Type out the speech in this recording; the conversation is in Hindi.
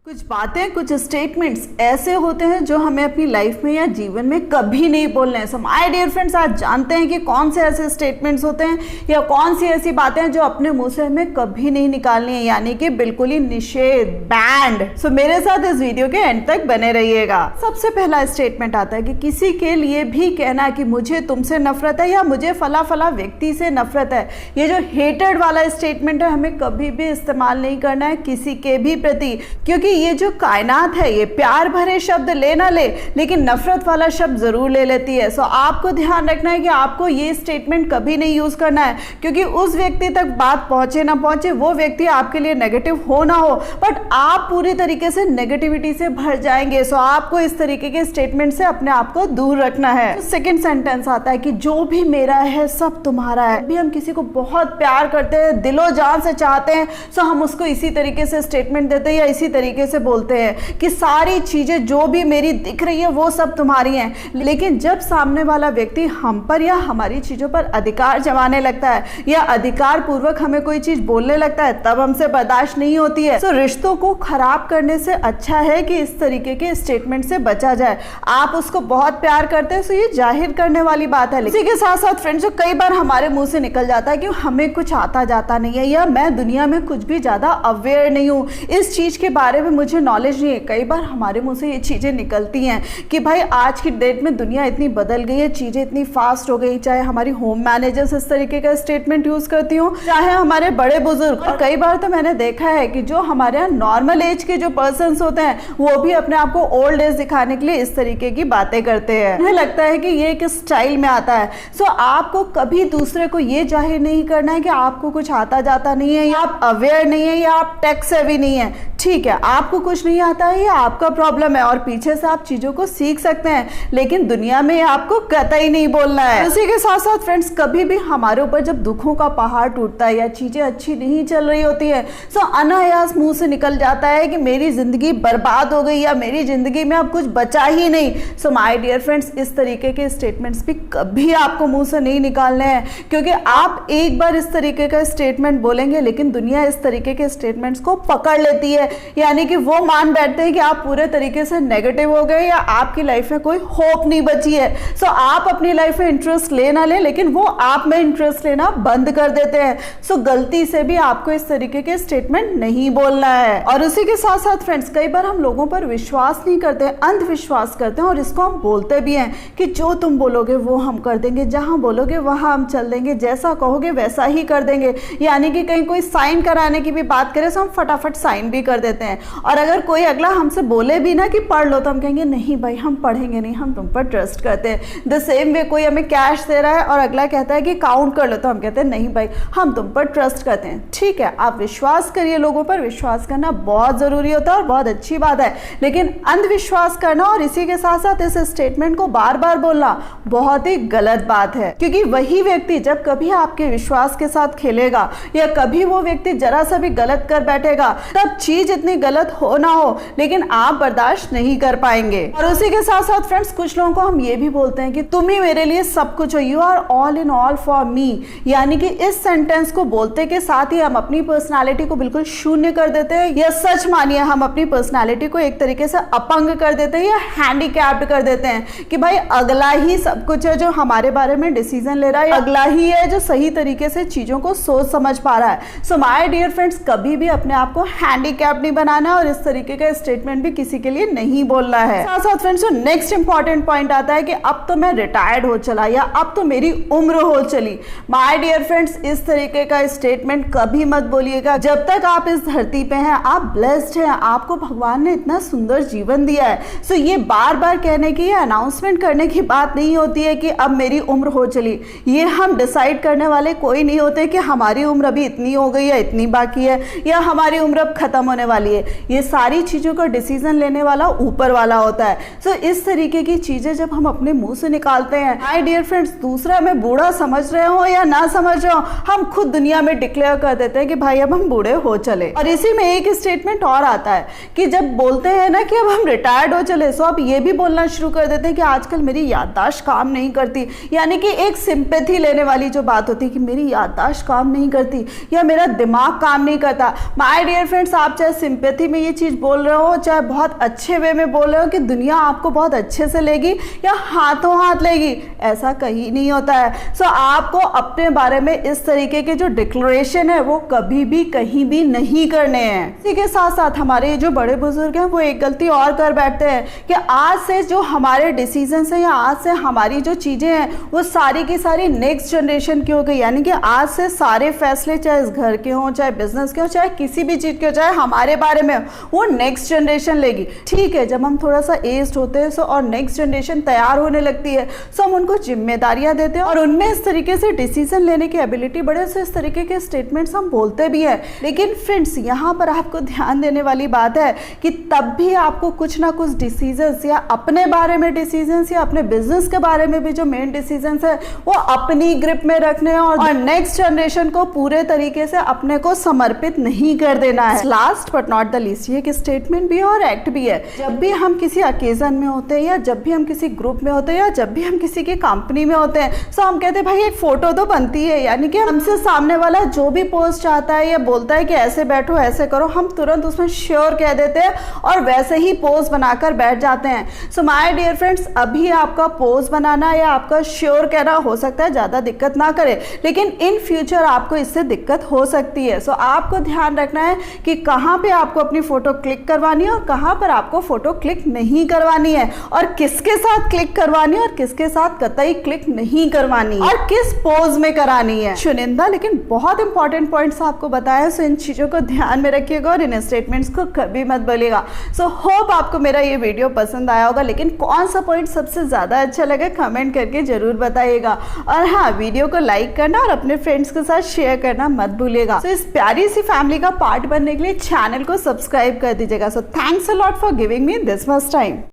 कुछ बातें, कुछ स्टेटमेंट्स ऐसे होते हैं जो हमें अपनी लाइफ में या जीवन में कभी नहीं बोलने हैं। सो माय डियर फ्रेंड्स, आज जानते हैं कि कौन से ऐसे स्टेटमेंट्स होते हैं या कौन सी ऐसी बातें हैं जो अपने मुंह से हमें कभी नहीं निकालनी है, यानी कि बिल्कुल ही निषेध, बैंड। सो मेरे साथ इस वीडियो के एंड तक बने रहिएगा। सबसे पहला स्टेटमेंट आता है कि किसी के लिए भी कहना कि मुझे तुमसे नफरत है या मुझे फला फला व्यक्ति से नफरत है, ये जो हेटेड वाला स्टेटमेंट है हमें कभी भी इस्तेमाल नहीं करना है किसी के भी प्रति, क्योंकि ये जो कायनात है ये प्यार भरे शब्द ले ना ले लेकिन नफरत वाला शब्द जरूर ले लेती है। सो आपको ध्यान रखना है कि आपको ये स्टेटमेंट कभी नहीं यूज करना है, क्योंकि उस व्यक्ति तक बात पहुंचे ना पहुंचे, वो व्यक्ति आपके लिए नेगेटिव हो ना हो, बट आप पूरी तरीके से नेगेटिविटी से भर जाएंगे। सो आपको इस तरीके के स्टेटमेंट से अपने आप को दूर रखना है। सेकेंड सेंटेंस आता है कि जो भी मेरा है सब तुम्हारा है। अभी हम किसी को बहुत प्यार करते हैं, दिलो जान से चाहते हैं, सो हम उसको इसी तरीके से स्टेटमेंट देते हैं या इसी तरीके से बोलते हैं कि सारी चीजें जो भी मेरी दिख रही है वो सब तुम्हारी हैं। लेकिन जब सामने वाला व्यक्ति हम पर या हमारी चीजों पर अधिकार जमाने लगता है या अधिकार पूर्वक हमें कोई चीज बोलने लगता है, तब हमसे बर्दाश्त नहीं होती है। तो रिश्तों को खराब करने से अच्छा है कि इस तरीके के स्टेटमेंट से बचा जाए। आप उसको बहुत प्यार करते हैं, तो ये जाहिर करने वाली बात है। इसी के साथ साथ फ्रेंड्स, कई बार हमारे मुंह से निकल जाता है कि हमें कुछ आता जाता नहीं है या मैं दुनिया में कुछ भी ज्यादा अवेयर नहीं हूँ, इस चीज के बारे में मुझे नॉलेज नहीं है। कई बार हमारे मुंह से ये चीजें निकलती हैं कि भाई आज की डेट में दुनिया इतनी बदल गई है, चीजें इतनी फास्ट हो गई, चाहे हमारी होम मैनेजर्स इस तरीके का स्टेटमेंट यूज करती हो, चाहे हमारे बड़े बुजुर्ग। और कई बार तो मैंने देखा है कि जो हमारे यहाँ नॉर्मल एज के जो पर्सन होते हैं वो भी अपने आप को ओल्ड एज दिखाने के लिए इस तरीके की बातें करते हैं। मुझे लगता है कि ये एक स्टाइल में आता है। सो आपको कभी दूसरे को ये जाहिर नहीं करना है कि आपको कुछ आता जाता नहीं है या आप अवेयर नहीं है या आप टेक सेवी नहीं है। ठीक है, आपको कुछ नहीं आता है, ये आपका प्रॉब्लम है और पीछे से आप चीजों को सीख सकते हैं, लेकिन दुनिया में आपको कतई नहीं बोलना है। उसी के साथ साथ फ्रेंड्स, कभी भी हमारे ऊपर जब दुखों का पहाड़ टूटता है या चीजें अच्छी नहीं चल रही होती है, तो अनायास मुंह से निकल जाता है कि मेरी जिंदगी बर्बाद हो गई या मेरी जिंदगी में अब कुछ बचा ही नहीं। सो माय डियर फ्रेंड्स, इस तरीके के स्टेटमेंट्स भी कभी आपको मुंह से नहीं निकालने हैं, क्योंकि आप एक बार इस तरीके का स्टेटमेंट बोलेंगे लेकिन दुनिया इस तरीके के स्टेटमेंट्स को पकड़ लेती है, यानी कि वो मान बैठते हैं कि आप पूरे तरीके से नेगेटिव हो गए या आपकी लाइफ में कोई होप नहीं बची है। सो आप अपनी लाइफ में इंटरेस्ट ले ना ले, लेकिन वो आप में इंटरेस्ट लेना बंद कर देते हैं। सो गलती से भी आपको इस तरीके के स्टेटमेंट नहीं बोलना है। और उसी के साथ साथ फ्रेंड्स, कई बार हम लोगों पर विश्वास नहीं करते, अंधविश्वास करते हैं और इसको हम बोलते भी हैं कि जो तुम बोलोगे वो हम कर देंगे, जहां बोलोगे वहां हम चल देंगे, जैसा कहोगे वैसा ही कर देंगे। यानी कि कहीं कोई साइन कराने की भी बात करे तो हम फटाफट साइन भी कर देते हैं, और अगर कोई अगला हमसे बोले भी ना कि पढ़ लो, तो हम कहेंगे नहीं भाई हम पढ़ेंगे नहीं, हम तुम पर ट्रस्ट करते हैं। द सेम वे कोई हमें कैश दे रहा है और अगला कहता है कि काउंट कर लो, तो हम कहते हैं नहीं भाई हम तुम पर ट्रस्ट करते हैं। ठीक है, आप विश्वास करिए, लोगों पर विश्वास करना बहुत जरूरी होता है और बहुत अच्छी बात है, लेकिन अंधविश्वास करना और इसी के साथ साथ इस स्टेटमेंट को बार बार बोलना बहुत ही गलत बात है। क्योंकि वही व्यक्ति जब कभी आपके विश्वास के साथ खेलेगा या कभी वो व्यक्ति जरा सा भी गलत कर बैठेगा, तब चीज इतनी गलत हो ना हो लेकिन आप बर्दाश्त नहीं कर पाएंगे। और उसी के साथ साथ फ्रेंड्स, कुछ लोगों को हम ये भी बोलते हैं कि तुम ही मेरे लिए सब कुछ हो, you are all in all for me. यानी कि इस सेंटेंस को बोलते के साथ ही हम अपनी पर्सनालिटी को बिल्कुल शून्य कर देते हैं, या सच मानिए हम अपनी पर्सनालिटी को एक तरीके से अपंग कर देते हैं या हैंडीकैप्ड कर देते हैं कि भाई अगला ही सब कुछ है जो हमारे बारे में डिसीजन ले रहा है, अगला ही है जो सही तरीके से चीजों को सोच समझ पा रहा है। सो माय डियर फ्रेंड्स, कभी भी अपने आप को हैंडीकैप्ड नहीं बनाना और इस तरीके का स्टेटमेंट भी किसी के लिए नहीं बोलना है। साथ साथ फ्रेंड्स, नेक्स्ट इंपॉर्टेंट पॉइंट आता है कि अब तो मैं रिटायर्ड हो चला या अब तो मेरी उम्र हो चली। माय डियर फ्रेंड्स, इस तरीके का स्टेटमेंट कभी मत बोलिएगा। जब तक आप इस धरती पे हैं, आप ब्लेस्ड हैं, आपको भगवान ने इतना सुंदर जीवन दिया है। सो ये बार बार कहने की या अनाउंसमेंट करने की बात नहीं होती है कि अब मेरी उम्र हो चली। ये हम डिसाइड करने वाले कोई नहीं होते कि हमारी उम्र अभी इतनी हो गई है, इतनी बाकी है, या हमारी उम्र अब खत्म होने वाली है। ये सारी चीजों का डिसीजन लेने वाला ऊपर वाला होता है। सो इस तरीके की चीजें जब हम अपने मुंह से निकालते हैं, माय डियर फ्रेंड्स, दूसरा हमें बूढ़ा समझ रहे हो या ना समझ रहे हो, हम खुद दुनिया में डिक्लेयर कर देते हैं कि भाई अब हम बूढ़े हो चले। और इसी में एक स्टेटमेंट और आता है कि जब बोलते हैं ना कि अब हम रिटायर्ड हो चले, सो आप ये भी बोलना शुरू कर देते हैं कि आजकल मेरी याददाश्त काम नहीं करती। यानी कि एक सिंपैथी लेने वाली जो बात होती है कि मेरी याददाश्त काम नहीं करती या मेरा दिमाग काम नहीं करता। माय डियर फ्रेंड्स, आप चाहे सिंपैथी में ये चीज़ बोल रहे हो, चाहे बहुत अच्छे वे में बोल रहे हो कि दुनिया आपको बहुत अच्छे से लेगी या हाथों हाथ लेगी, ऐसा कहीं नहीं होता है। सो आपको अपने बारे में इस तरीके के जो डिक्लेरेशन है वो कभी भी कहीं भी नहीं करने हैं। इसी के साथ साथ हमारे जो बड़े बुजुर्ग हैं वो एक गलती और कर बैठते हैं कि आज से जो हमारे डिसीजंस हैं या आज से हमारी जो चीज़ें हैं वो सारी की सारी नेक्स्ट जनरेशन की हो गई। यानी कि आज से सारे फैसले चाहे इस घर के हों, चाहे बिजनेस के हों, चाहे किसी भी चीज़ के हो, चाहे हमारे बारे में वो नेक्स्ट जनरेशन लेगी। ठीक है, जब हम थोड़ा सा एज्ड होते हैं और नेक्स्ट जनरेशन तैयार होने लगती है तो हम उनको जिम्मेदारियां देते हैं और उनमें इस तरीके से डिसीजन लेने की एबिलिटी बढ़े, से इस तरीके के स्टेटमेंट्स हम बोलते भी हैं। लेकिन फ्रेंड्स, यहाँ पर आपको ध्यान देने वाली बात है कि तब भी आपको कुछ ना कुछ डिसीजंस या अपने बारे में डिसीजंस या अपने बिजनेस के बारे में भी जो मेन डिसीजंस है वो अपनी ग्रिप में रखने हैं और नेक्स्ट जनरेशन को पूरे तरीके से अपने को समर्पित नहीं कर देना है। Last but not the least, ये एक स्टेटमेंट भी है और एक्ट भी है। जब भी हम किसी ओकेजन में होते हैं या जब भी हम किसी ग्रुप में होते हैं या जब भी हम किसी की कंपनी में होते हैं तो हम कहते हैं भाई एक फोटो तो बनती है। यानी कि हमसे सामने वाला जो भी पोस्ट चाहता है या बोलता है कि ऐसे बैठो ऐसे करो, हम तुरंत उसमें श्योर कह देते हैं और वैसे ही पोज बनाकर बैठ जाते हैं। सो माय डियर फ्रेंड्स, अभी आपका पोज बनाना या आपका श्योर कहना हो सकता है ज़्यादा दिक्कत ना करे, लेकिन इन फ्यूचर आपको इससे दिक्कत हो सकती है। सो आपको ध्यान रखना है कि कहाँ पे आपको अपनी फोटो क्लिक करवानी है और कहाँ पर आपको फोटो क्लिक नहीं करवानी है और किसके साथ क्लिक करवानी है और किसके साथ कतई क्लिक नहीं करवानी है और किस पोज में करानी है। चुनिंदा लेकिन बहुत इंपॉर्टेंट पॉइंट्स आपको बताया, सो इन चीजों को ध्यान में रखिएगा और इन स्टेटमेंट्स को कभी मत बोलिएगा। सो होप आपको मेरा ये वीडियो पसंद आया होगा, लेकिन कौन सा पॉइंट सबसे ज्यादा अच्छा लगा कमेंट करके जरूर बताइएगा। और हाँ, वीडियो को लाइक करना और अपने फ्रेंड्स के साथ शेयर करना मत भूलिएगा। सो इस प्यारी सी फैमिली का पार्ट बनने के लिए चैनल को सब्सक्राइब कर दीजिएगा। So thanks a lot for giving me this much time.